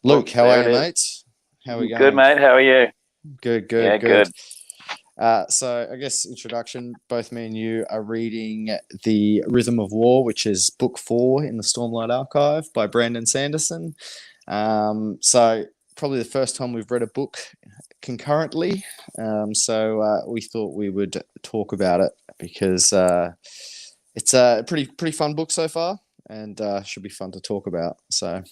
Luke, Well, how there are it you, is. mate? How are we Good, going? mate. How are you? Good, Yeah, good, good. good. So I guess introduction, both me and you are reading The Rhythm of War, which is book 4 in the Stormlight Archive by Brandon Sanderson. So probably the first time we've read a book concurrently. So we thought we would talk about it because it's a pretty fun book so far, and should be fun to talk about. So,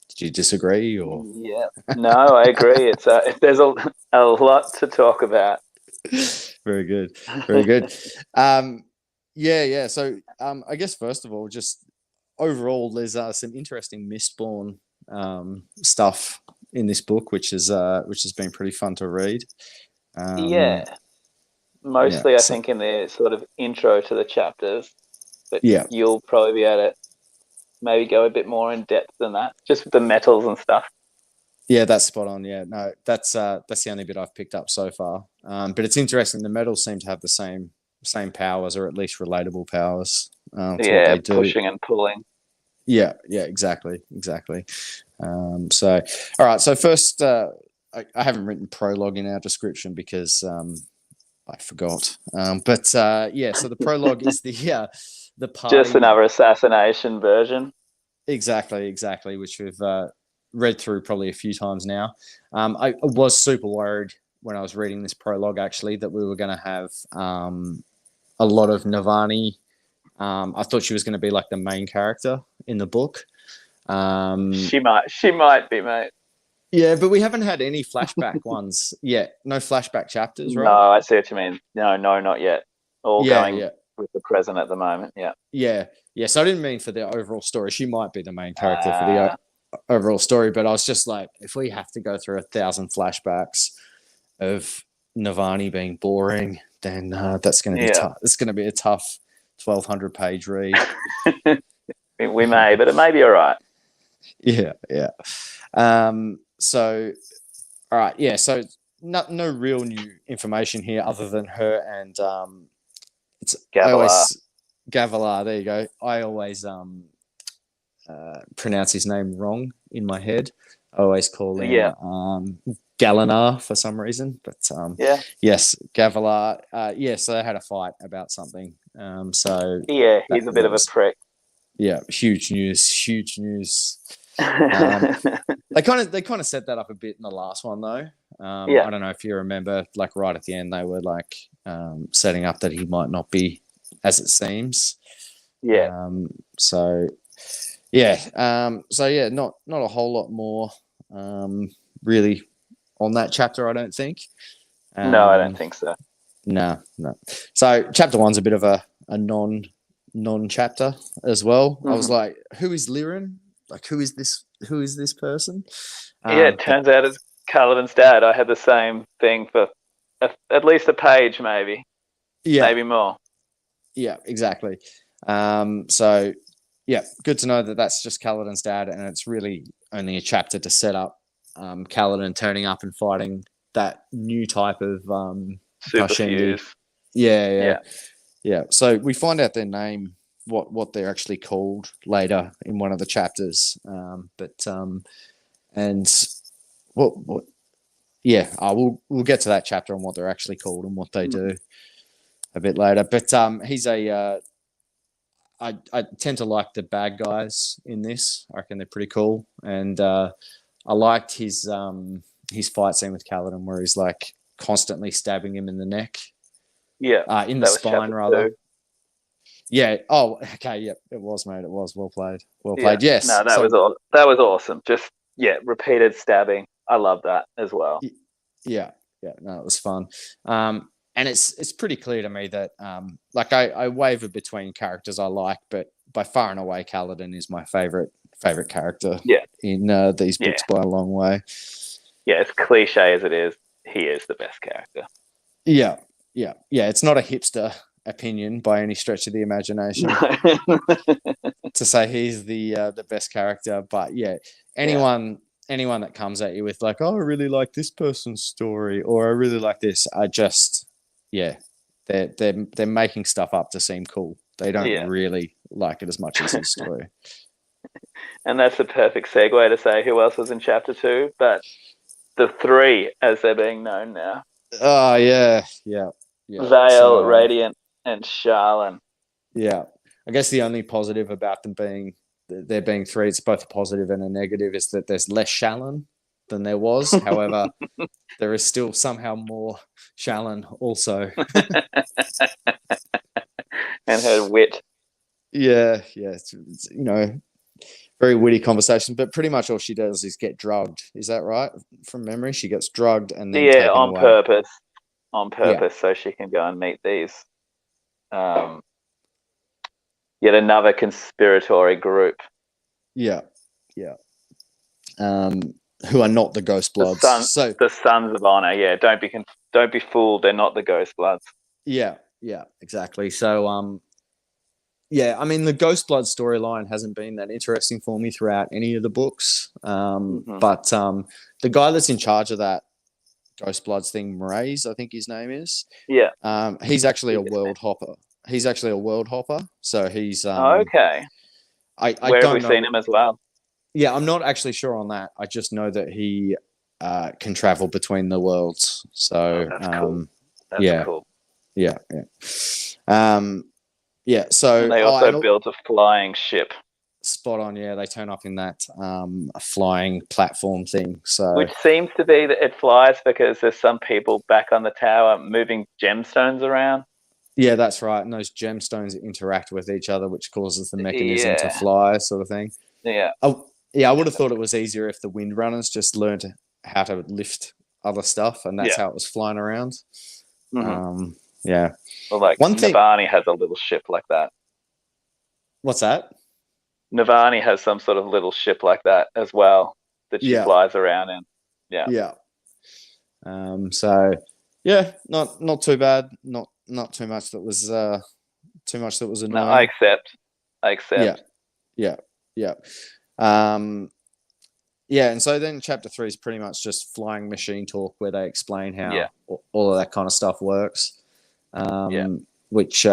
did you disagree or? Yeah. No, I agree. There's a lot to talk about. Very good. Very good. Um, yeah. So, I guess first of all, just overall, there's some interesting Mistborn stuff in this book, which has been pretty fun to read. Um, Yeah. yeah. Mostly, I So, think in the sort of intro to the chapters, but yeah. you'll probably be able to maybe go a bit more in depth than that, just with the metals and stuff. Yeah, that's spot on. Yeah, no, that's the only bit I've picked up so far. But it's interesting. The metals seem to have the same powers, or at least relatable powers, to what Yeah, they do. pushing and pulling. Yeah, exactly. So, all right. So first, I haven't written prologue in our description because I forgot. But yeah, so the prologue is the Just party. another assassination version. Exactly, which we've read through probably a few times now. I was super worried when I was reading this prologue, actually, that we were going to have a lot of Navani. I thought she was going to be like the main character in the book. Um, She might be, mate. yeah, but we haven't had any flashback ones yet. No flashback chapters, No, right? I see what you mean. No, no, not yet. All Yeah, going yeah, with the present at the moment. Yeah. yeah. So I didn't mean for the overall story. She might be the main character for the Uh, overall story, but I was just like, if we have to go through 1,000 flashbacks of Navani being boring, then that's going to be yeah. tough. It's going to be a tough 1,200-page read. We may, but it may be all right. Yeah. So, all right, yeah. So, no real new information here other than her and it's I Gavilar. always Gavilar. There you go. I always pronounce his name wrong in my head. I always call him Yeah. Galinar for some reason, but Yeah. yes, Gavilar. Yeah, so they had a fight about something. So Yeah. that He's a bit that of a was prick. yeah, huge news. Huge news. Um, yeah. they kind of set that up a bit in the last one though. I don't know if you remember, like right at the end, they were like setting up that he might not be as it seems. Yeah. So yeah, so not a whole lot more really on that chapter, I don't think. No, I don't Um, think so. no. So chapter one's a bit of a non chapter as well. I was hmm like, who is Liren? Like, who is this? Who is this person? Yeah. It But turns out it's Kaladin's dad. I had the same thing for at least a page, yeah, maybe more. yeah, exactly. So yeah, good to know that that's just Kaladin's dad, and it's really only a chapter to set up Kaladin turning up and fighting that new type of Super Parshendi. fuse. Yeah. Yeah. Yeah. So we find out their name, what they're actually called later in one of the chapters. But and what yeah, we'll get to that chapter on what they're actually called and what they Mhm. do a bit later. But he's a I tend to like the bad guys in this. I reckon they're pretty cool, and I liked his fight scene with Kaladin where he's like constantly stabbing him in the neck, Yeah. in the That was spine chapter rather. 2. Yeah. Oh, okay. Yep. It was, mate. It was well played. Well Yeah. played. Yes. No, that was So all. That was awesome. Just repeated stabbing. I love that as well. yeah, yeah. No, it was fun. And it's pretty clear to me that like I waver between characters I like, but by far and away, Kaladin is my favorite character Yeah. in these Yeah. books by a long way. Yeah. As cliche as it is, he is the best character. Yeah, yeah. It's not a hipster opinion by any stretch of the imagination to say he's the best character, but yeah, yeah. anyone that comes at you with like, oh, I really like this person's story, or I really like this, I just yeah, they're making stuff up to seem cool. They don't Yeah. really like it as much as his story. And that's the perfect segue to say who else was in chapter 2, but the three, as they're being known now. Oh yeah, yeah, yeah. Vale, So Radiant, and Charlene. yeah, I guess the only positive about them being there being three, it's both a positive and a negative, is that there's less Shallan than there was. However, there is still somehow more Shallan also. And her wit. Yeah, yeah. It's, very witty conversation, but pretty much all she does is get drugged. Is that right? From memory, she gets drugged and then Yeah, taken on away. purpose. On Yeah, purpose, so she can go and meet these. Um, Yet another conspiratory group. yeah, yeah. Who are not the Ghost Bloods. The Sons of Honor. Yeah, don't be fooled. They're not the Ghost Bloods. Yeah, yeah, exactly. So, yeah, I mean, the Ghost Blood storyline hasn't been that interesting for me throughout any of the books. But the guy that's in charge of that Ghost Bloods thing, Mraze, I think his name is. Yeah. He's actually a world hopper. He's actually a world hopper. So he's okay. I Where don't have we know. seen him as well? Yeah, I'm not actually sure on that. I just know that he can travel between the worlds. So that's cool. That's yeah, cool. Yeah, yeah. Yeah, so and they also built a flying ship. Spot on, yeah. They turn up in that flying platform thing. So which seems to be that it flies because there's some people back on the tower moving gemstones around. Yeah, that's right. And those gemstones interact with each other, which causes the mechanism to fly, sort of thing. Yeah. I would have thought it was easier if the Windrunners just learned how to lift other stuff, and that's how it was flying around. Mm-hmm. Yeah. Well, like Navani has a little ship like that. What's that? Navani has some sort of little ship like that as well that she flies around in. Yeah. Yeah. So yeah, not too bad. Not too much that was annoying. No, I accept. Yeah. Yeah, and so then chapter 3 is pretty much just flying machine talk, where they explain how all of that kind of stuff works. Which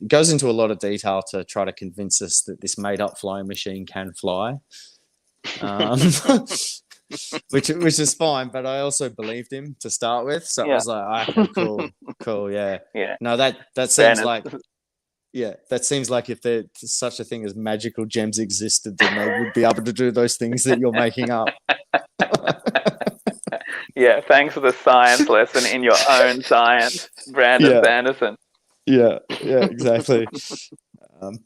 goes into a lot of detail to try to convince us that this made-up flying machine can fly, which is fine. But I also believed him to start with, so I was like, okay, cool, yeah. No, that seems like, that seems like if there's such a thing as magical gems existed, then they would be able to do those things that you're making up. Yeah, thanks for the science lesson in your own science, Brandon Sanderson. Yeah, exactly.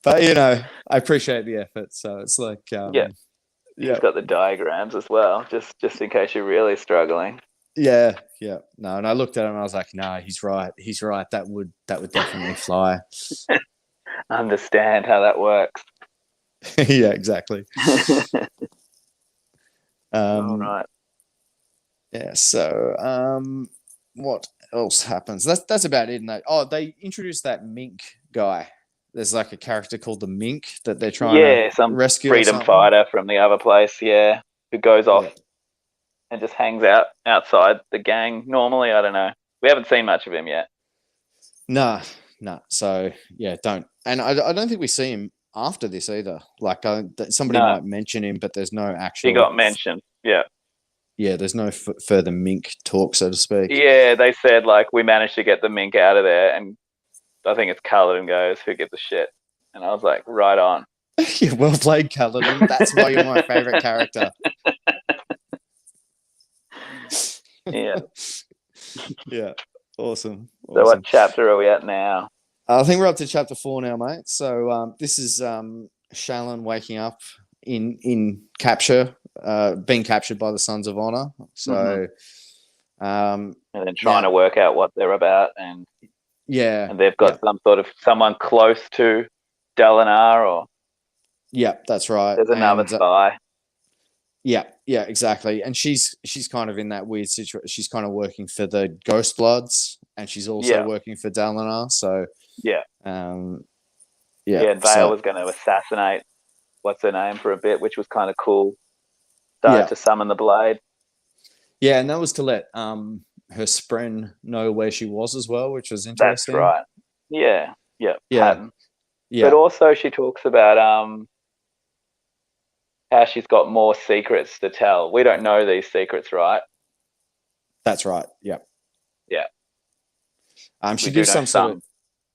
But I appreciate the effort. So it's like, he's got the diagrams as well, just in case you're really struggling. Yeah. No, and I looked at him and I was like, no, he's right. That would definitely fly. Understand how that works. Yeah, exactly. All right. Yeah. So, what else happens? That's about it. They introduced that mink guy. There's like a character called the Mink that they're trying to rescue. Freedom fighter from the other place, who goes off and just hangs out outside the gang. Normally, I don't know. We haven't seen much of him yet. No. So don't. And I don't think we see him after this either. Like somebody might mention him, but there's no actual. He got mentioned. Yeah. Yeah, there's no further Mink talk, so to speak. Yeah, they said, like, we managed to get the Mink out of there, and I think it's Kaladin goes, who gives a shit? And I was like, right on. Yeah, well played, Kaladin. That's why you're my favourite character. Yeah. Yeah, awesome. So what chapter are we at now? I think we're up to chapter 4 now, mate. So this is Shallan waking up in capture, being captured by the Sons of Honor. So, and then trying to work out what they're about, and they've got some sort of someone close to Dalinar, or that's right. There's another spy. Yeah, exactly. And she's kind of in that weird situation. She's kind of working for the Ghost Bloods, and she's also working for Dalinar. So and Vale was going to assassinate what's her name for a bit, which was kind of cool. Started to summon the blade. Yeah, and that was to let her spren know where she was as well, which was interesting. That's right. Yeah. But also she talks about how she's got more secrets to tell. We don't know these secrets, right? That's right. Yeah. Yeah. She gives some sort of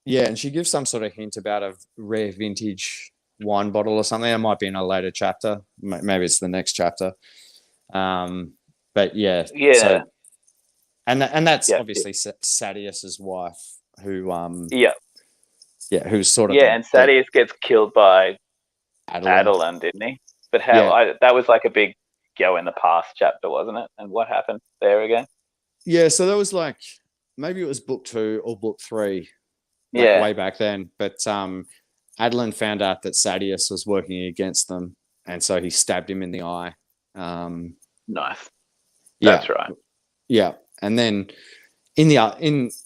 and she gives some sort of hint about a rare vintage wine bottle or something. It might be in a later chapter. Maybe it's the next chapter. But yeah. So, and that's obviously Sadius's wife, who who's sort of and Sadius gets killed by Adeline, didn't he? But that was like a big go in the past chapter, wasn't it? And what happened there again? Yeah, so that was like, maybe it was book 2 or book 3, way back then. But Adeline found out that Sadius was working against them, and so he stabbed him in the eye. Nice. That's right. Yeah, and then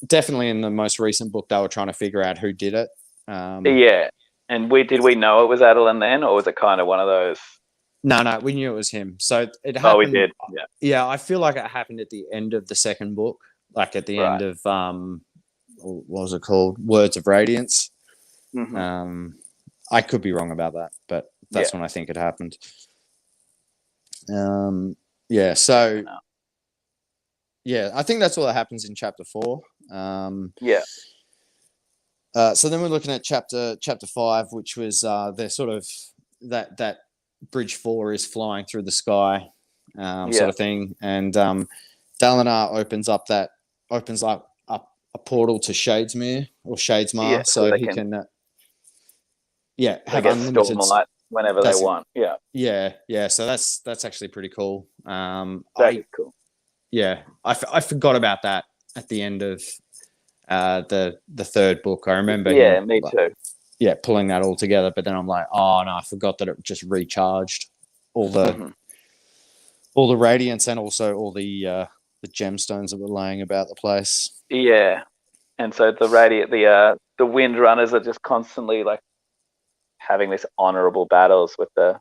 definitely in the most recent book, they were trying to figure out who did it. And did we know it was Adeline then, or was it kind of one of those? No, we knew it was him. So it happened. Oh, we did. Yeah, I feel like it happened at the end of the second book, like at the end of what was it called? Words of Radiance. Mm-hmm. I could be wrong about that, but that's when I think it happened. So I think that's all that happens in chapter 4. So then we're looking at chapter 5, which was they're sort of that Bridge 4 is flying through the sky, sort of thing, and Dalinar opens up a portal to Shadesmere or Shadesmar, so he can have unlimited stormlight whenever they want. So that's actually pretty cool. That is cool. I forgot about that at the end of the third book. I remember me too. Pulling that all together, but then I'm like, oh no, I forgot that it just recharged all the radiance and also all the gemstones that were laying about the place. And so the wind runners are just constantly like having these honorable battles with their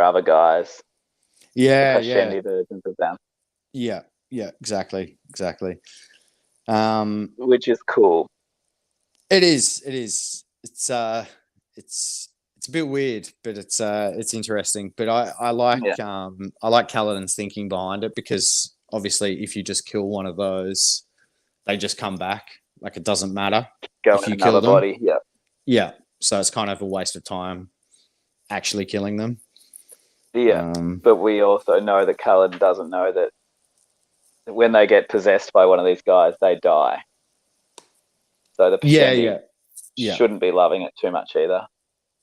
other guys. The versions of them. Exactly. Which is cool. It is. It's a bit weird, but it's interesting. But I like Kaladin's thinking behind it, because obviously if you just kill one of those, they just come back. Like, it doesn't matter if you kill them. Body. Yeah. So it's kind of a waste of time actually killing them. But we also know that Kaladin doesn't know that when they get possessed by one of these guys, they die. So the Pashendi shouldn't be loving it too much either.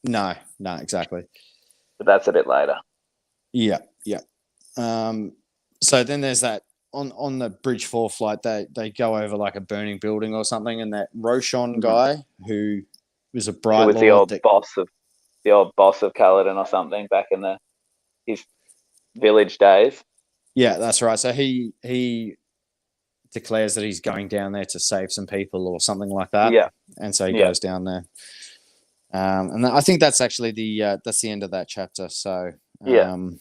No, exactly. But that's a bit later. Yeah. So then there's that on the Bridge 4 flight, they go over like a burning building or something, and that Roshan guy who was a bright lord, the old boss of Kaladin or something back in his village days. Yeah, that's right. So he declares that he's going down there to save some people or something like that. Yeah. And so he goes down there. And I think that's actually that's the end of that chapter. So So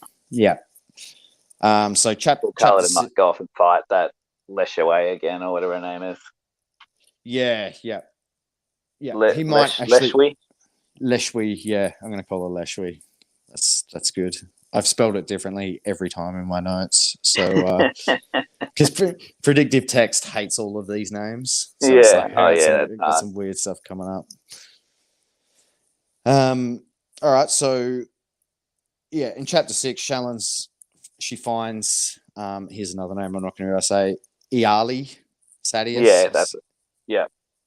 Kaladin might go off and fight that Leshaway again, or whatever her name is. Yeah. He might actually Leshwi. Yeah, I'm going to call her Leshwi. That's good. I've spelled it differently every time in my notes. So, because predictive text hates all of these names. So it's like, got some weird stuff coming up. All right. So, in chapter 6, she finds, here's another name I'm not going to say, Iali, Sadius. Yeah, that's it. Yeah,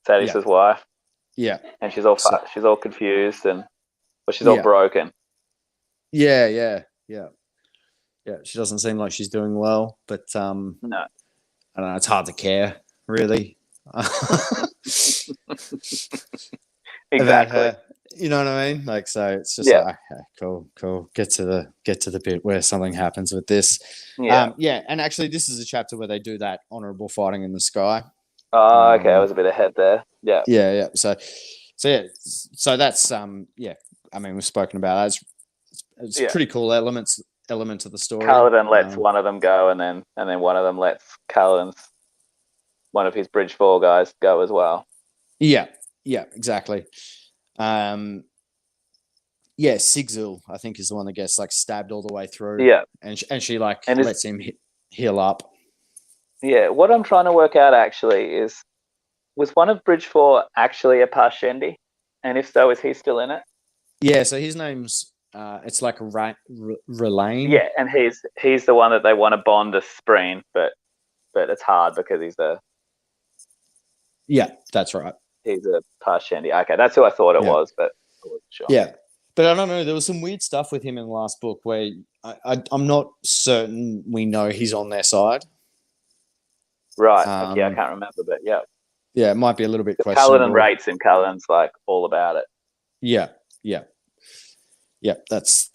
Sadius's wife. Yeah. And she's all confused she's all broken. Yeah. She doesn't seem like she's doing well, but no, I don't know. It's hard to care, really. Exactly. About her. You know what I mean? Like, so it's just like, okay, cool. Get to the bit where something happens with this. Yeah. And actually, this is a chapter where they do that honorable fighting in the sky. Oh, okay. I was a bit ahead there. Yeah. Yeah. So that's I mean, we've spoken about that. It's a pretty cool element of the story. Kaladin lets one of them go, and then one of them lets one of his Bridge 4 guys go as well. Yeah, exactly. And Yeah, Sigzil, I think, is the one that gets like stabbed all the way through. Yeah, And she like and lets him heal up. yeah. What I'm trying to work out actually is, was one of Bridge 4 actually a Parshendi? And if so, is he still in it? Yeah, so his name's it's like Relane. Yeah, and he's the one that they want to bond a Spreen, but it's hard because Yeah, that's right. he's a Parshendi. Okay, that's who I thought it Yeah. was, but I wasn't sure. Yeah. But I don't know. There was some weird stuff with him in the last book where I'm not certain we know he's on their side. Right. Okay, I can't remember, but yeah. Yeah, it might be a little bit Paladin questionable. rates him. Paladin's like all about it. Yeah, yeah, yeah. That's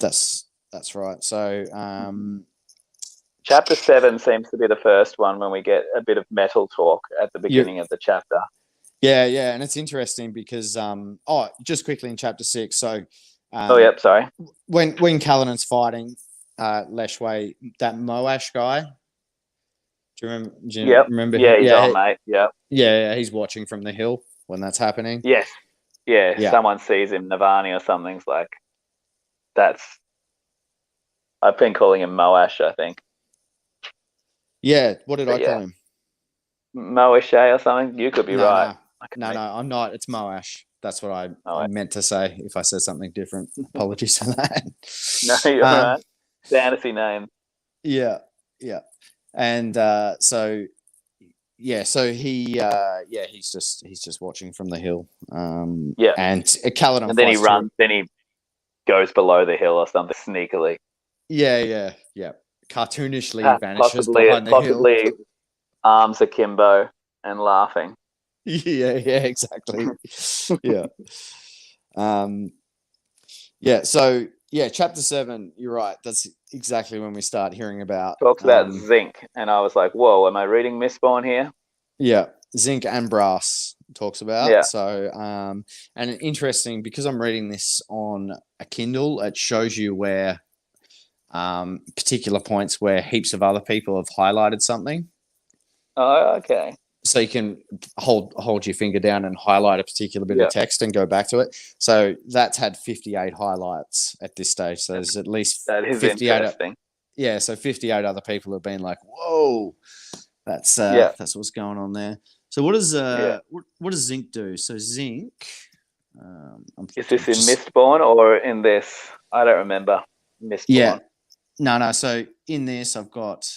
right. So, Chapter 7 seems to be the first one when we get a bit of metal talk at the beginning of the chapter. Yeah, yeah, and it's interesting because just quickly in chapter 6. So, sorry. When Kaladin's fighting Leshway, that Moash guy. Do you remember? Yeah, him? he's on, mate. Yeah. Yeah, he's watching from the hill when that's happening. Yes. Yeah. Someone sees him, Navani or something's like, I've been calling him Moash, I think. Yeah, what did I call him? Moashe or something? You could be right. No, I'm not. It's Moash. That's what I meant to say. If I said something different, apologies for that. No, you're right. Fantasy name. Yeah, yeah. And so he's just watching from the hill. And Kaladin, and then he runs. Then he goes below the hill or something sneakily. Yeah. Cartoonishly vanishes behind the hill. Possibly arms akimbo and laughing. Yeah, exactly. Yeah. So chapter 7, you're right. That's exactly when we start hearing about talks about zinc, and I was like, whoa, am I reading Mistborn here? Yeah, zinc and brass talks about. Yeah. So and interesting, because I'm reading this on a Kindle, it shows you where particular points where heaps of other people have highlighted something. Oh, okay. So you can hold your finger down and highlight a particular bit of text and go back to it. So that's had 58 highlights at this stage. So there's at least that is 58. Interesting. Yeah, so 58 other people have been like, "Whoa, that's what's going on there." So what does zinc do? So zinc. Is this in Mistborn or in this? I don't remember Mistborn. Yeah, no. So in this, I've got.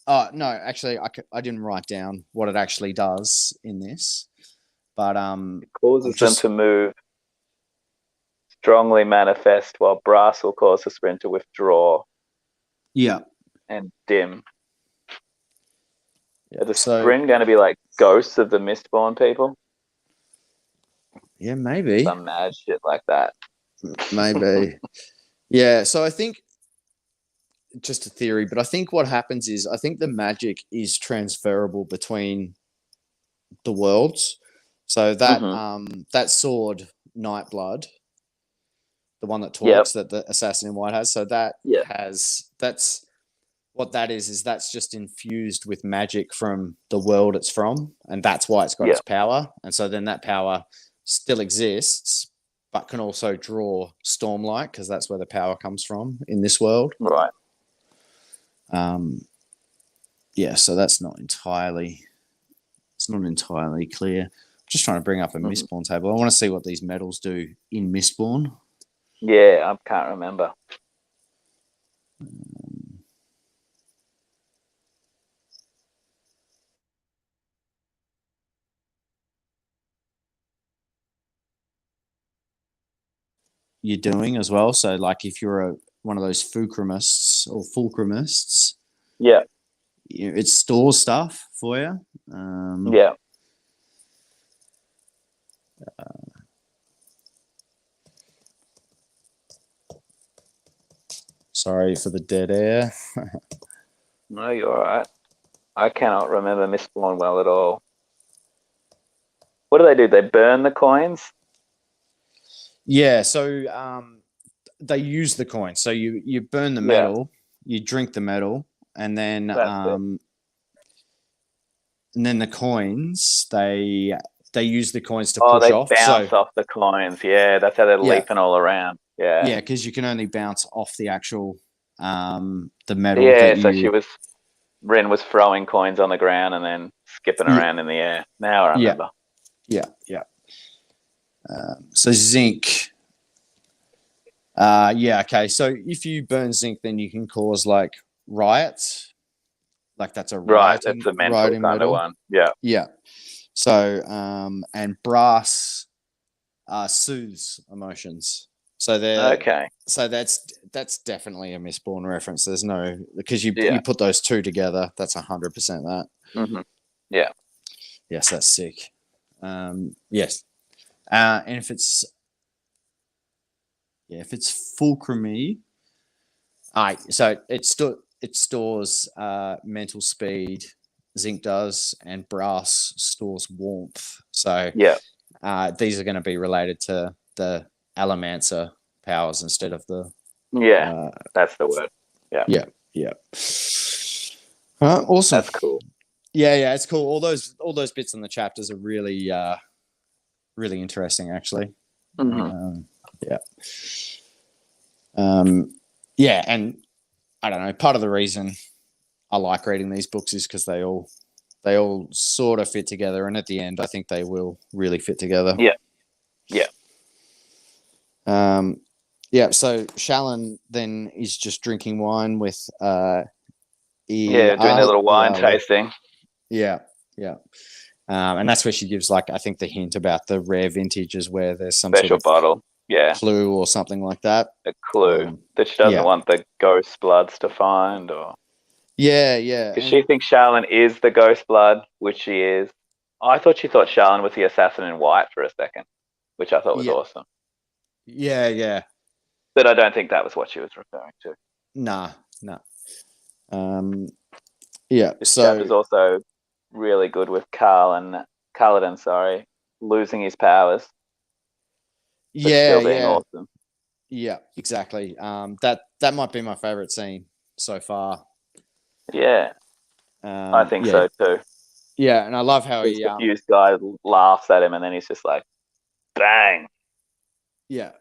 Oh no, actually, I didn't write down what it actually does in this, but it causes them to move, strongly manifest, while brass will cause the sprint to withdraw. Yeah, and dim. Are the sprint going to be like ghosts of the Mistborn people? Yeah, maybe some mad shit like that. Maybe. Yeah. So I think. Just a theory, but I think what happens is I think the magic is transferable between the worlds. So that that sword, Nightblood, the one that talks that the assassin in white has, so that that's what that is that's just infused with magic from the world it's from, and that's why it's got its power. And so then that power still exists, but can also draw Stormlight because that's where the power comes from in this world. Right. So that's not entirely clear. I'm just trying to bring up a Mistborn table. I want to see what these metals do in Mistborn. Yeah, I can't remember. You're doing as well. So like if you're one of those fulcrumists, it stores stuff for you. Sorry for the dead air. No, you're all right. I cannot remember Mistborn well at all. What do? They burn the coins? Yeah, so they use the coins. So you burn the metal, you drink the metal, and then the coins they use the coins to push off. They bounce off the coins. Yeah, that's how they're leaping all around. Yeah. Yeah, because you can only bounce off the actual the metal Yeah, that so you. Ren was throwing coins on the ground and then skipping Yeah, around in the air. Now I yeah, remember. yeah. So zinc. Yeah, okay. So if you burn zinc, then you can cause like riots. Like that's a Right, it's a mental rioting kind of metal. one. Yeah. Yeah. So and brass soothes emotions. So Okay. that's definitely a Mistborn reference. There's no because you Yeah. put those two together, that's 100% that. Hmm. Yeah. Yes, that's sick. Yes. And if it's fulcrumy, so it stores mental speed, zinc does, and brass stores warmth. So Yeah. these are going to be related to the Allomancer powers instead of the. Yeah. Uh, That's the word. Yeah. yeah, yeah. Awesome. That's cool. Yeah, it's cool. All those bits in the chapters are really really interesting, actually. Hmm. Yeah. Yeah, and I don't know. Part of the reason I like reading these books is because they all sort of fit together, and at the end, I think they will really fit together. Yeah. Yeah. Yeah. So Shallan then is just drinking wine with Yeah. Doing a little wine Iali. tasting. Yeah, yeah. And that's where she gives like I think the hint about the rare vintages where there's some sort Special of bottle. Yeah. clue or something like that. A clue that she doesn't Yeah, want the ghost bloods to find, or yeah, because she and thinks Shallan is the ghost blood, which she is. I thought she thought Shallan was the assassin in white for a second, which I thought was yeah, awesome. yeah. But I don't think that was what she was referring to. Nah, nah. Um, yeah. This So chapter's also really good with Kaladin, sorry, losing his powers but yeah, still being yeah, awesome. yeah. Exactly. That might be my favorite scene so far. Yeah, I think Yeah, so too. yeah, and I love how This he confused guy laughs at him, and then he's just like, "Bang!" yeah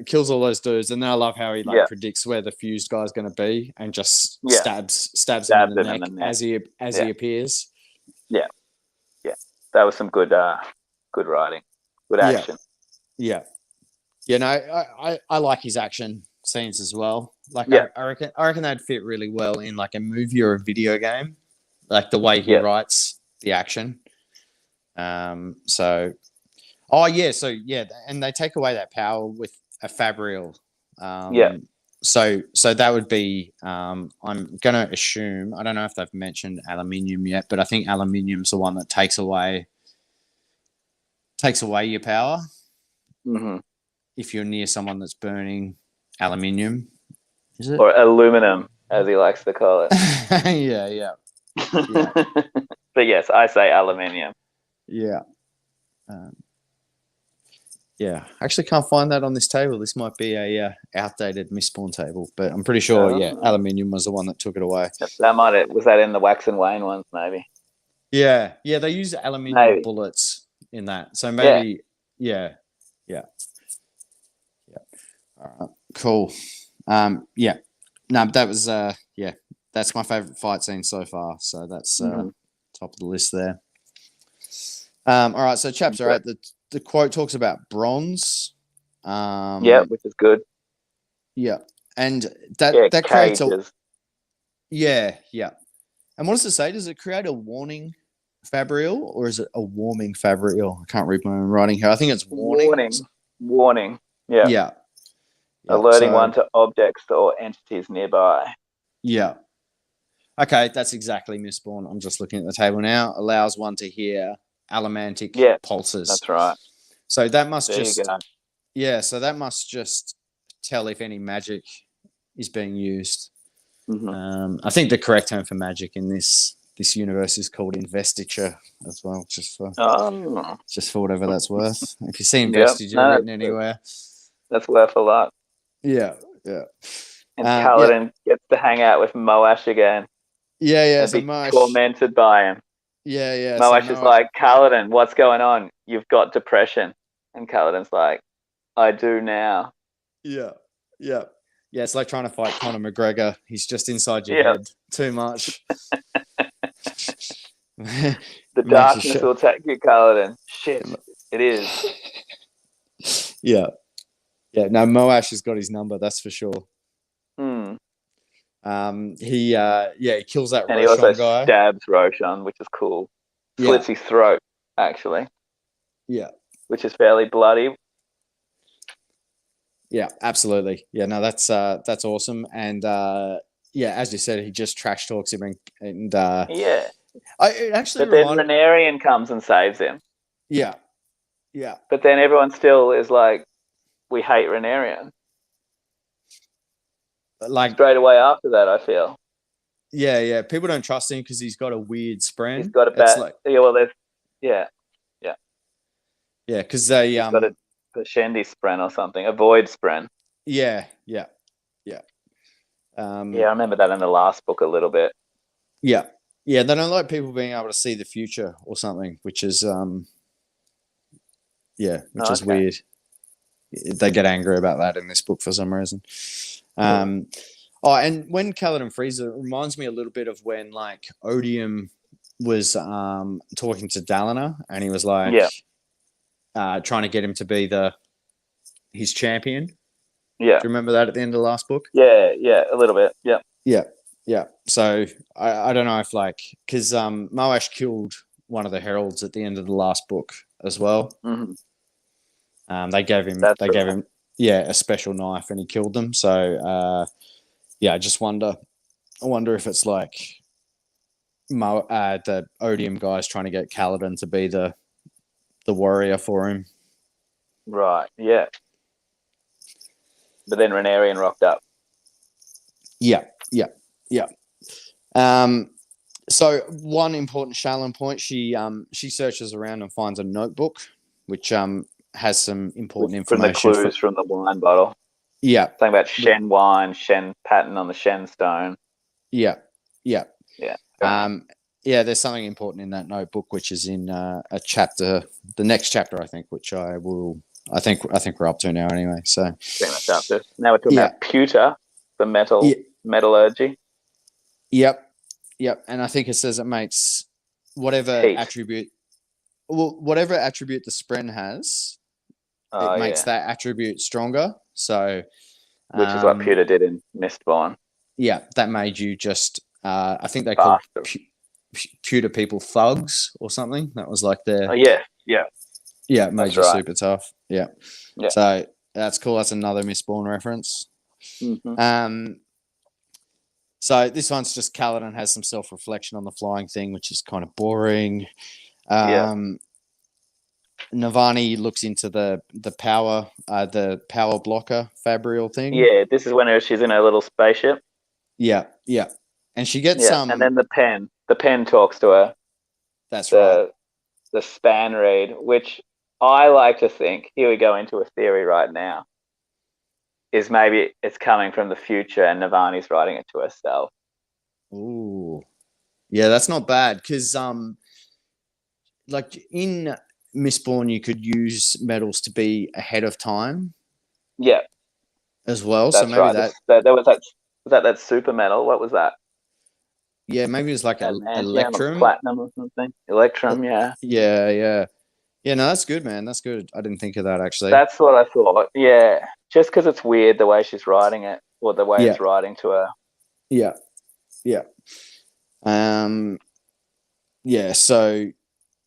kills all those dudes, and then I love how he like Yeah, predicts where the fused guy's going to be and just yeah, stabs him in stabs the him in the neck neck. as he Yeah, appears. yeah, yeah. That was some good writing, good Yeah, action. yeah. No, I like his action scenes as well. Like Yeah, I reckon that'd fit really well in like a movie or a video game, like the way he yeah, writes the action. So oh yeah, so yeah, and they take away that power with a Fabrial. yeah. So that would be I'm gonna assume I don't know if they've mentioned aluminium yet, but I think aluminium's the one that takes away your power Hmm. if you're near someone that's burning aluminium. Is it? Or aluminum, as he likes to call it. Yeah. But yes, I say aluminium. Yeah. Um, yeah. I actually can't find that on this table. This might be a outdated Mistborn table, but I'm pretty sure, yeah, Oh, aluminium was the one that took it away. was that in the Wax and Wayne ones? Maybe. Yeah. They use aluminium Maybe. bullets in that. So Yeah. maybe, yeah. All right. Cool. Yeah. No, but that was, yeah, that's my favorite fight scene so far. So that's Hmm. top of the list there. All right. So chapter 8, the quote talks about bronze. Yeah, which is good. Yeah. And Yeah, that creates a, cages. yeah. And what does it say? Does it create a warning Fabrial or is it a warming Fabrial? I can't read my own writing here. I think it's warning. Warning. Yeah. Yeah. Alerting So, one to objects or entities nearby. yeah. Okay, that's exactly Mistborn. I'm just looking at the table now. Allows one to hear allomantic Yeah, pulses. that's right. So that must There you go. so that must just tell if any magic is being used. Hmm. I think the correct term for magic in this universe is called investiture as well, just for whatever that's worth. If you see Yeah. investiture No, written anywhere, that's worth a lot. yeah. And Yeah. Kaladin gets to hang out with Moash again Yeah. and So be Marsh, tormented by him. yeah. So Moash is Moa, like, Kaladin, what's going on? You've got depression. And Kaladin's like, I do now. yeah. Yeah. Yeah, it's like trying to fight Conor McGregor. He's just inside your Yeah, head too much. the Makes you darkness shit. will take you, Kaladin. Shit, it is. Yeah. Yeah. No, Moash has got his number, that's for sure. Hmm. He kills that And he also Roshan guy. stabs Roshan, which is cool. Yeah. Slits his throat, actually, Yeah. which is fairly bloody. Yeah, absolutely. Yeah, no, that's awesome. And yeah, as you said, he just trash talks him and Yeah. it actually But then reminded. Renarian comes and saves him. Yeah, yeah, But then everyone still is like, we hate Renarian. like Straight away after that, I feel. yeah. People don't trust him because he's got a weird He's spren. got a It's bat. like Yeah, well, there's. Yeah. yeah, because they He's got a Shendy spren or something, a void spren. yeah. Yeah, I remember that in the last book a little bit. Yeah, yeah. They don't like people being able to see the future or something, which is which is weird. They get angry about that in this book for some reason. And when Kaladin Freezer reminds me a little bit of when like Odium was talking to Dalinar and he was like trying to get him to be his champion. Yeah. Do you remember that at the end of the last book? Yeah, a little bit. Yeah. Yeah. So I don't know if like because Moash killed one of the heralds at the end of the last book as well. Mm-hmm. They gave him a special knife and he killed them. So I just wonder. I wonder if it's like the Odium guys trying to get Kaladin to be the warrior for him. Right. Yeah. But then Renarian rocked up. Yeah. So one important Shallan point, she searches around and finds a notebook, which has some important information from the clues from the wine bottle. Yeah, something about Shen wine, Shen pattern on the Shen stone. Yeah. Yeah. There's something important in that notebook, which is in a chapter, the next chapter, I think, which I think we're up to now anyway. So next chapter. Now we're talking about pewter, the metallurgy. Yep. And I think it says it makes whatever attribute the spren has, it makes that attribute stronger. So, which is what pewter did in Mistborn. Yeah, that made you just. I think they called pewter people thugs or something. That was like their. Yeah. It made you super tough. Yeah. So that's cool. That's another Mistborn reference. Mm-hmm. So this one's just Kaladin has some self-reflection on the flying thing, which is kind of boring. Navani looks into the power blocker Fabrial thing. Yeah, this is when she's in her little spaceship. Yeah, and she gets and then the pen talks to her. That's right. The span read, which I like to think. Here we go into a theory right now. Is maybe it's coming from the future and Navani's writing it to herself. Ooh, yeah, that's not bad because like in Mistborn, you could use metals to be ahead of time. Yeah, as well. That's so maybe right. There was that super metal. What was that? Yeah, maybe it was like an Electrum, platinum or something. Electrum, yeah. Yeah. No, that's good, man. That's good. I didn't think of that actually. That's what I thought. Yeah, just because it's weird the way she's writing it, or the way it's writing to her. Yeah. So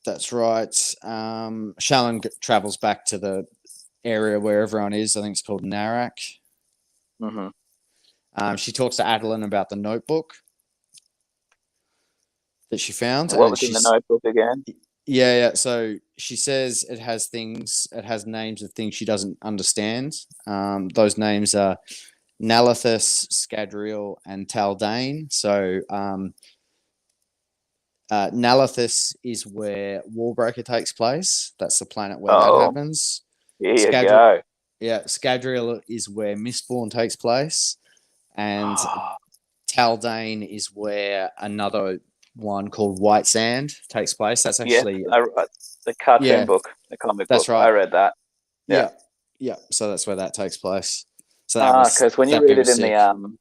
that's right. Shallan travels back to the area where everyone is. I think it's called Narak. Mm-hmm. She talks to Adeline about the notebook that she found. What was in the notebook again? Yeah. So she says it has names of things she doesn't understand. Those names are Nalithus, Scadrial, and Taldane. So Nalithus is where Warbreaker takes place. That's the planet where that happens. Here you go. Yeah, Scadrial is where Mistborn takes place. And Taldane is where another one called White Sand takes place. That's actually the cartoon book, the comic book. Right. I read that. Yeah. So that's where that takes place. So that was because when you that read bit it was in sick. the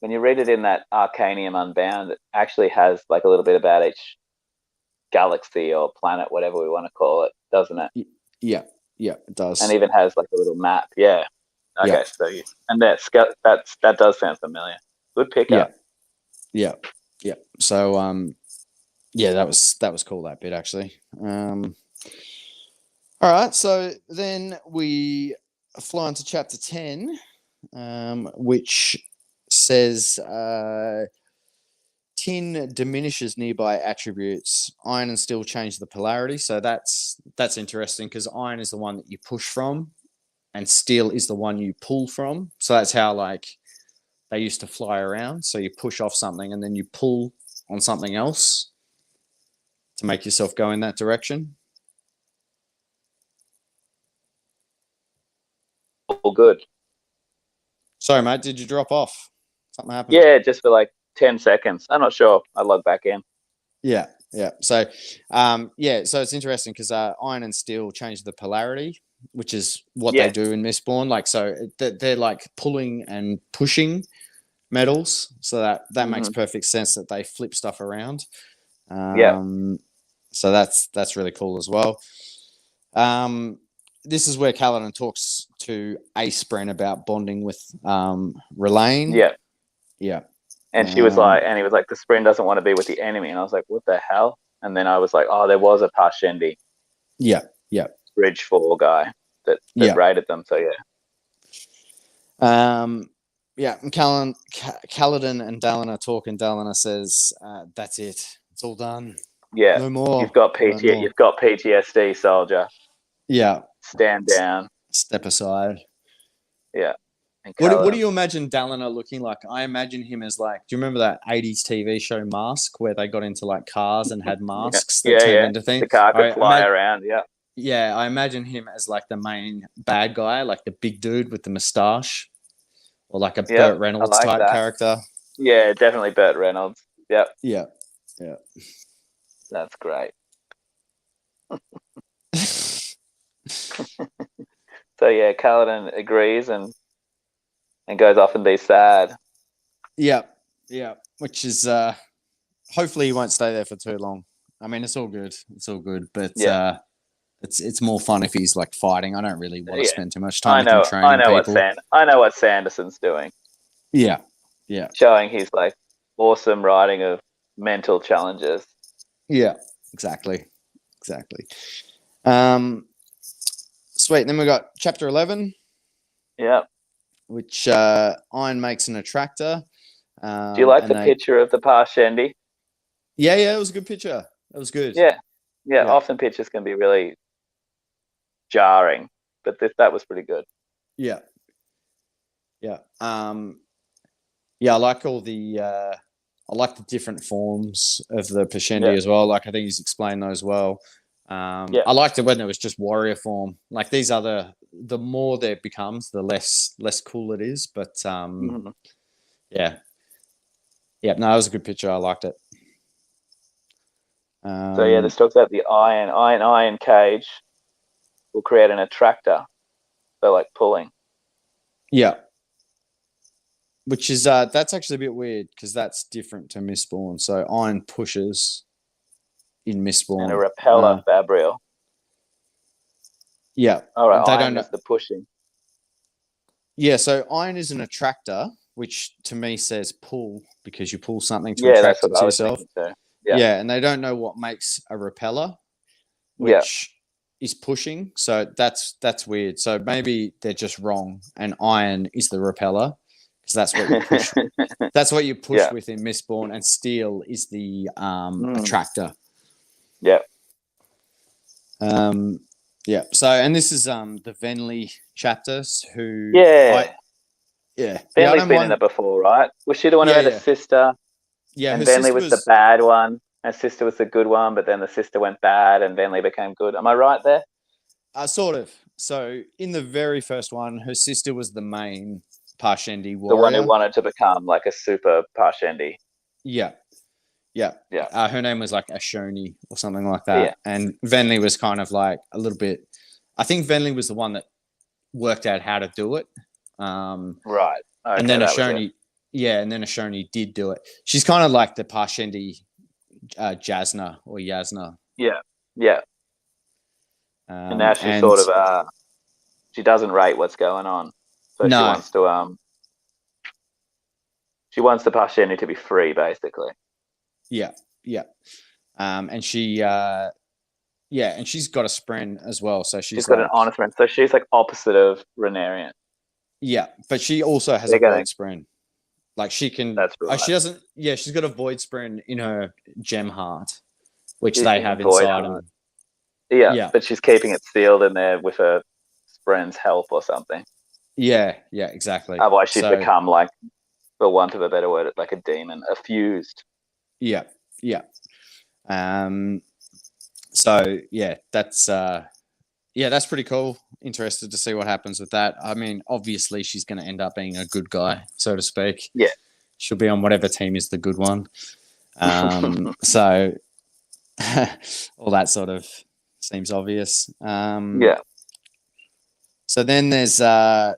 when you read it in that Arcanium Unbound, it actually has like a little bit about each galaxy or planet, whatever we want to call it, doesn't it? Yeah, yeah, it And does. even has like a little map. Yeah. Yeah, Okay, so and that does sound familiar. Good yeah, pickup. yeah, yeah. So yeah, that was cool, that bit actually. All right, so then we fly into chapter 10, which says tin diminishes nearby attributes. Iron and steel change the polarity, so that's interesting because iron is the one that you push from, and steel is the one you pull from. So that's how like they used to fly around. So you push off something and then you pull on something else to make yourself go in that direction. All good. Sorry, mate, did you drop off? Something happened. Yeah, just for like 10 seconds. I'm not sure. I log back in. Yeah, yeah. So, so it's interesting because iron and steel change the polarity, which is what they Yeah. do in Mistborn. Like, so they're like pulling and pushing metals, so that makes perfect sense that they flip stuff around. Yeah. So that's really cool as well. This is where Kaladin talks to Ace Bren about bonding with Relaine. Yeah. Yeah. And she was like, and he was like, the Spren doesn't want to be with the enemy. And I was like, what the hell? And then I was like, oh, there was a Parshendi Yeah. Yeah. Bridge 4 guy that Yeah. raided them. So, yeah. Yeah, and Kaladin and Dallina talk, and Dallina says, "That's it. It's all done. Yeah. No more. You've got No more." You've got PTSD, soldier. Yeah. Stand down. Step aside. Yeah. And What do you imagine Dallina looking like? I imagine him as like, do you remember that 80s TV show Mask where they got into like cars and had masks that turned into The things? car could fly around. Yeah. Yeah, I imagine him as like the main bad guy, like the big dude with the moustache, or like a Yep. Burt I Reynolds like type that. character. Yeah, definitely Burt Reynolds. Yep. Yeah. Yeah. That's great. So yeah, Kaladin agrees and goes off and be sad. Yeah, yeah. Which is hopefully he won't stay there for too long. I mean, it's all good. It's all good, but yeah. It's more fun if he's like fighting. I don't really want to spend too much time I with him know. training people. I know what Sanderson's doing. Yeah, yeah, showing his like awesome writing of mental challenges. yeah. Exactly. Sweet. Then we got chapter 11. Yeah. Which Iron makes an attractor. Do you like the picture of the Parshendi? Yeah, it was a good picture. It was good. Yeah. Often pictures can be really jarring, but that was pretty good. Yeah. Yeah. I like all the I like the different forms of the Parshendi as well. Like I think he's explained those well. I liked it when it was just warrior form. Like these other, the more there becomes, the less cool it is. But yeah. No, it was a good picture. I liked it. So yeah, this talks about the iron cage will create an attractor. So like pulling. Yeah. Which is that's actually a bit weird because that's different to Mistborn. So iron pushes in Mistborn. And a repeller, Fabriel. Yeah. All right, iron is the pushing. Yeah, so iron is an attractor, which to me says pull because you pull something to attract it to yourself. Yeah, and they don't know what makes a repeller, which is pushing. So that's weird. So maybe they're just wrong, and iron is the repeller because that's what you push. That's what you push with in Mistborn, and steel is the attractor. Yeah. Yeah. So, and this is the Venli chapters who. Venli's been in it before, right? Was she the one who had a sister? Yeah, and Venli was the bad one. Her sister was the good one, but then the sister went bad, and Venli became good. Am I right there? Sort of. So, in the very first one, her sister was the main Parshendi warrior. The one who wanted to become like a super Parshendi. Yeah. Her name was like Ashoni or something like that. Yeah. And Venli was kind of like a little bit. I think Venli was the one that worked out how to do it. Right. Okay, and then that was it. Ashoni did do it. She's kind of like the Parshendi Jasna or Yasna. Yeah. Yeah. And now she's And sort of she doesn't rate what's going on. So no, she wants the Parshendi to be free, basically. yeah, yeah. And she and she's got a sprint as well. So She's she's got an like, honest sprint. So she's like opposite of Renarian. yeah, but she also has They're a going void sprint. Like she can, That's right. she doesn't. Yeah, she's got a void sprint in her gem heart, which they In have Void inside Heart. them. Yeah, Yeah, but she's keeping it sealed in there with her friend's help or something. yeah, exactly. Otherwise, she'd So become like, for want of a better word, like a demon, a fused. yeah, yeah. So that's pretty cool. Interested to see what happens with that. I mean, obviously she's going to end up being a good guy, so to speak. Yeah. She'll be on whatever team is the good one. So all that sort of seems obvious. Yeah. So then there's her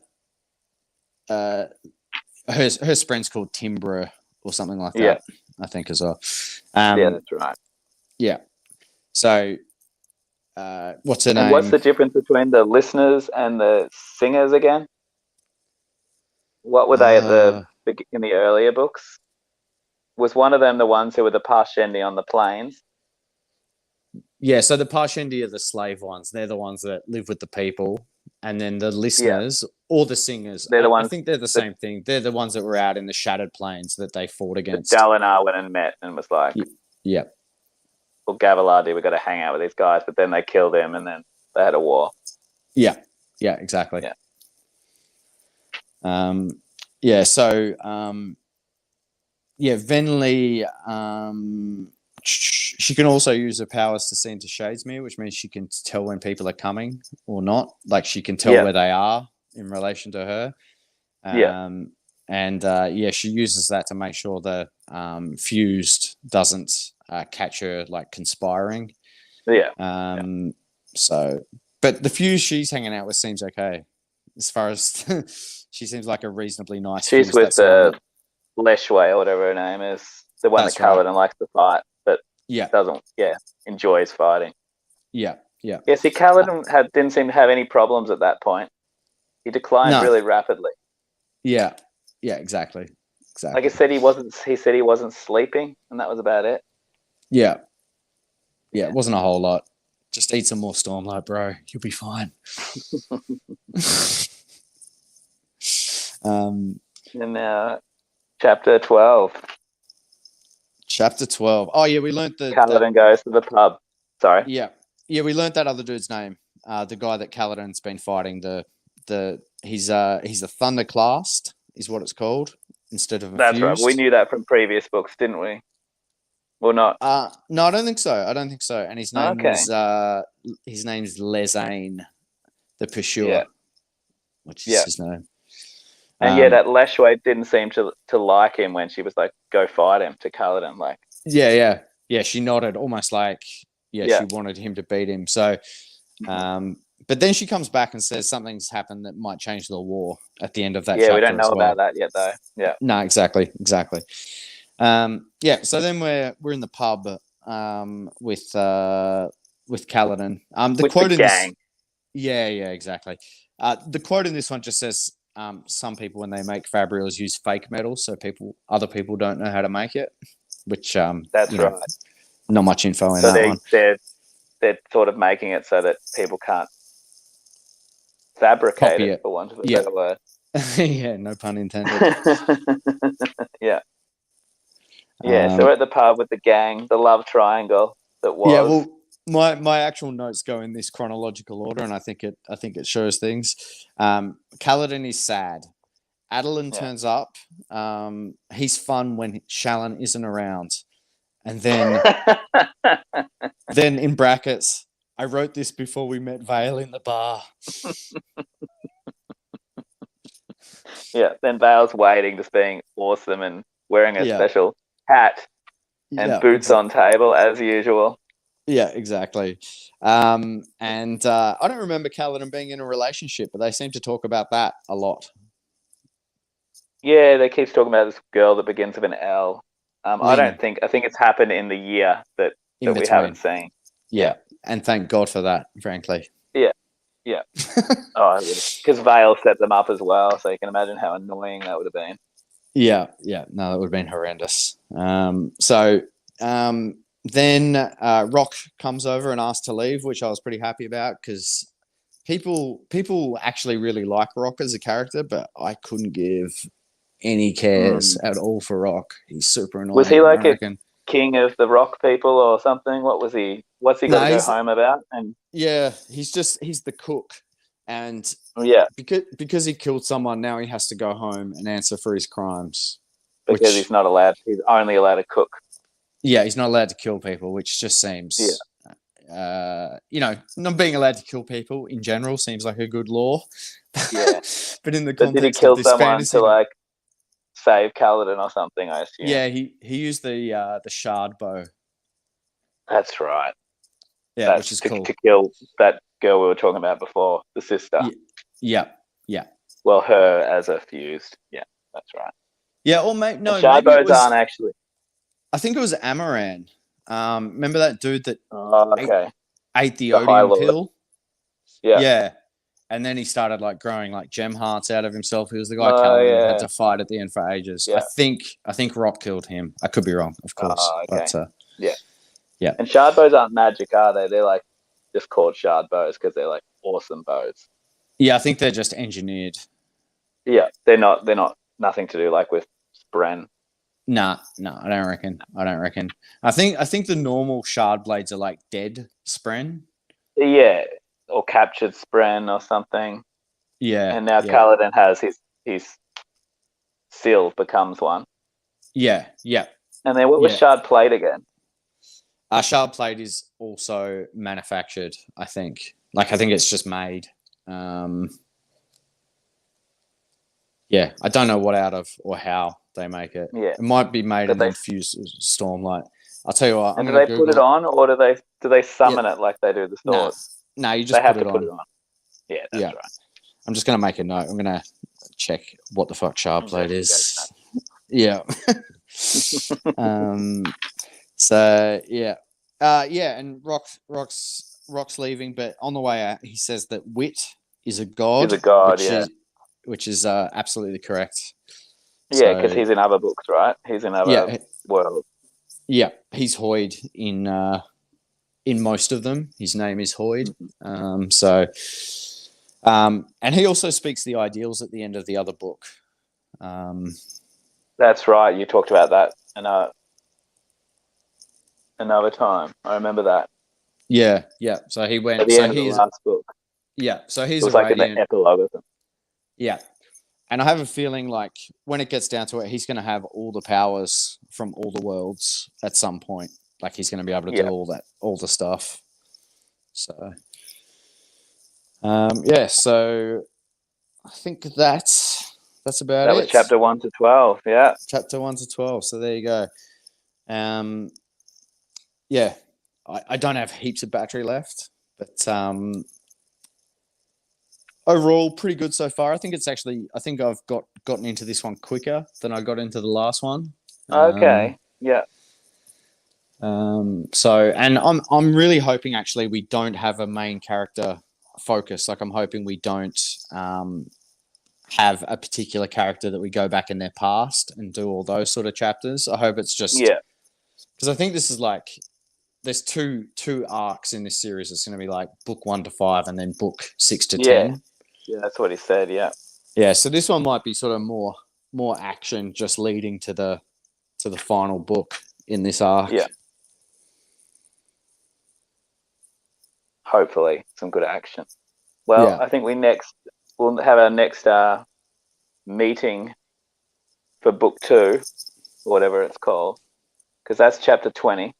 sprint's called Timbra or something like that. I think as well. Yeah, that's right. Yeah. So what's her name? And what's the difference between the listeners and the singers again? What were they in the earlier books? Was one of them the ones who were the Parshendi on the plains? Yeah, so the Parshendi are the slave ones. They're the ones that live with the people. And then the listeners or the singers, They're the ones, I think they're the same thing. They're the ones that were out in the shattered plains that they fought against. Dalinar went and met and was like, yeah. Well, Gavilardi, we've got to hang out with these guys. But then they killed him and then they had a war. Yeah, exactly. Yeah. Venli, she can also use her powers to see into Shadesmere, which means she can tell when people are coming or not. Like she can tell where they are in relation to her. She uses that to make sure the fused doesn't catch her like conspiring. So, but the fuse she's hanging out with seems okay, as far as she seems like a reasonably nice. She's with the Leshway or whatever her name is, the one that Kaladin likes to fight, but doesn't enjoys fighting. Yeah. See, Kaladin didn't seem to have any problems at that point. He declined really rapidly. Yeah, exactly. Like I said, he said he wasn't sleeping, and that was about it. Yeah, it wasn't a whole lot. Just eat some more Stormlight, bro. You'll be fine. And now, chapter 12. Chapter 12. Oh yeah, we learnt that Kaladin goes to the pub. Sorry. Yeah, we learnt that other dude's name. The guy that Kaladin's been fighting. He's a Thunderclast is what it's called instead of a That's fused. right. We knew that from previous books, didn't we? Or not? No, I don't think so. And his name is his name's Lezane, the Pursuer, which is his name. And that Leshway didn't seem to like him when she was like, "Go fight him," to Kaladin. Like, yeah. She nodded, almost like she wanted him to beat him. So, but then she comes back and says something's happened that might change the war at the end of that. Yeah, we don't know about that yet, though. Yeah. No, exactly. So then we're in the pub with Kaladin. The quote in gang. Exactly. The quote in this one just says, some people when they make fabrials use fake metal, so other people don't know how to make it. Which that's right. Not much info in that one. They're sort of making it so that people can't fabricate it, for want of a better word. Yeah, no pun intended. Yeah. So we're at the pub with the gang, the love triangle that was. Yeah, well, my actual notes go in this chronological order, and I think it shows things. Kaladin is sad. Adeline turns up. He's fun when Shallan isn't around, and then then in brackets, I wrote this before we met Vale in the bar. Then Vale's waiting, just being awesome and wearing a special hat and boots on table as usual. Yeah, exactly. And I don't remember Kaladin being in a relationship, but they seem to talk about that a lot. Yeah, they keeps talking about this girl that begins with an L. I Lynn, think it's happened in the year that in we between. haven't seen. Yeah. And thank God for that, frankly. Yeah, yeah. Oh, because Vale set them up as well, so you can imagine how annoying that would have been. Yeah. No, that would have been horrendous. Then Rock comes over and asks to leave, which I was pretty happy about because people actually really like Rock as a character, but I couldn't give any cares at all for Rock. He's super annoying. Was he like I a reckon. king of the rock people or something? What was he? What's he got to go home about? And yeah, he's the cook, and yeah, because he killed someone, now he has to go home and answer for his crimes. because he's not allowed. He's only allowed to cook. Yeah, he's not allowed to kill people, which just seems, not being allowed to kill people in general seems like a good law. Yeah, but in the but did he context kill of this someone fantasy, to like save Kaladin or something? I assume. yeah, he used the shard bow. That's right. Yeah, which is cool. To kill that girl we were talking about before, the sister. Yeah. Well, her as a fused. Yeah, that's right. Yeah, or maybe shard maybe it bows was. Aren't actually. I think it was Amaran. Remember that dude that ate the odium pill? Yeah. And then he started like growing like gem hearts out of himself. He was the guy Kaladin had to fight at the end for ages. Yeah. I think Rock killed him. I could be wrong, of course. Okay. But, yeah. And shard bows aren't magic, are they? They're like just called shard bows because they're like awesome bows. Yeah, I think they're just engineered. Yeah, they're not nothing to do like with Spren. No, I don't reckon. I think the normal shard blades are like dead Spren. Yeah, or captured Spren or something. Yeah. And now Kaladin has his seal becomes one. Yeah. And then what was shard plate again? Shard plate is also manufactured, I think. Like I think it's just made. Yeah, I don't know what out of or how they make it. Yeah, it might be made and then fused Stormlight. I'll tell you what. And do they put it on, or do they summon it like they do the swords? No, you just put it on. Yeah, that's right. I'm just gonna make a note. I'm gonna check what the fuck shard plate is. Yeah. So yeah, and Rock's leaving, but on the way out, he says that Wit is a god. He's a god, which is absolutely correct. Yeah, because he's in other books, right? He's in other worlds. Yeah, he's Hoyd in most of them. His name is Hoyd. And he also speaks the ideals at the end of the other book. That's right. You talked about that another time. I remember that. Yeah. So he went at the end of the last book. Yeah, so he's it was like in the epilogue of them. Yeah. And I have a feeling like when it gets down to it, he's going to have all the powers from all the worlds at some point. Like he's going to be able to do all the stuff. So, so I think that's about it. That was chapter 1 to 12. Yeah. Chapter 1 to 12. So there you go. I don't have heaps of battery left, but overall, pretty good so far. I think I've gotten into this one quicker than I got into the last one. Okay. Yeah. So, and I'm really hoping actually we don't have a main character focus. Like I'm hoping we don't have a particular character that we go back in their past and do all those sort of chapters. I hope it's just because I think this is like there's two arcs in this series. It's going to be like book 1 to 5 and then book 6 to 10. Yeah, that's what he said. Yeah. Yeah. So this one might be sort of more action, just leading to the final book in this arc. Yeah. Hopefully, some good action. Well, I think we'll have our next meeting for book 2, or whatever it's called, because that's chapter 20.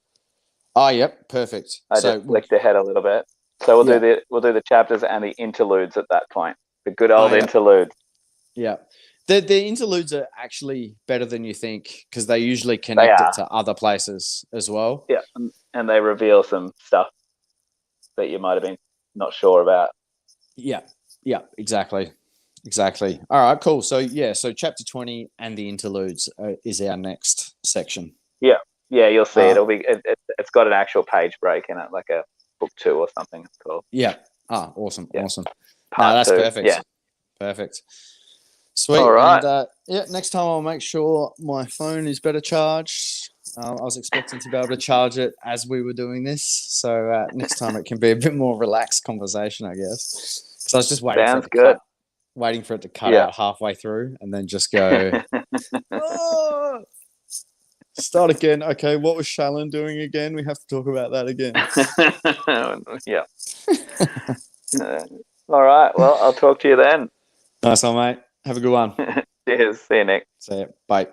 Oh, yep, perfect. I just clicked ahead a little bit. So we'll do the chapters and the interludes at that point. The good old interludes. Yeah. The interludes are actually better than you think because they usually connect it to other places as well. Yeah, and they reveal some stuff that you might have been not sure about. Yeah, exactly. Exactly. All right, cool. So yeah, so chapter 20 and the interludes is our next section. Yeah, you'll see it. It's got an actual page break in it, like a book 2 or something. It's called. Yeah. Awesome. Yeah. Awesome. No, Part that's 2. perfect. Yeah. Perfect. Sweet. All right. And next time I'll make sure my phone is better charged. I was expecting to be able to charge it as we were doing this, so next time it can be a bit more relaxed conversation, I guess. Because I was just waiting for it to cut out halfway through, and then just go. Oh! Start again. Okay, what was Shalyn doing again? We have to talk about that again. Yeah. All right. Well, I'll talk to you then. Nice one, mate. Have a good one. Cheers. See you, Nick. See ya. Bye.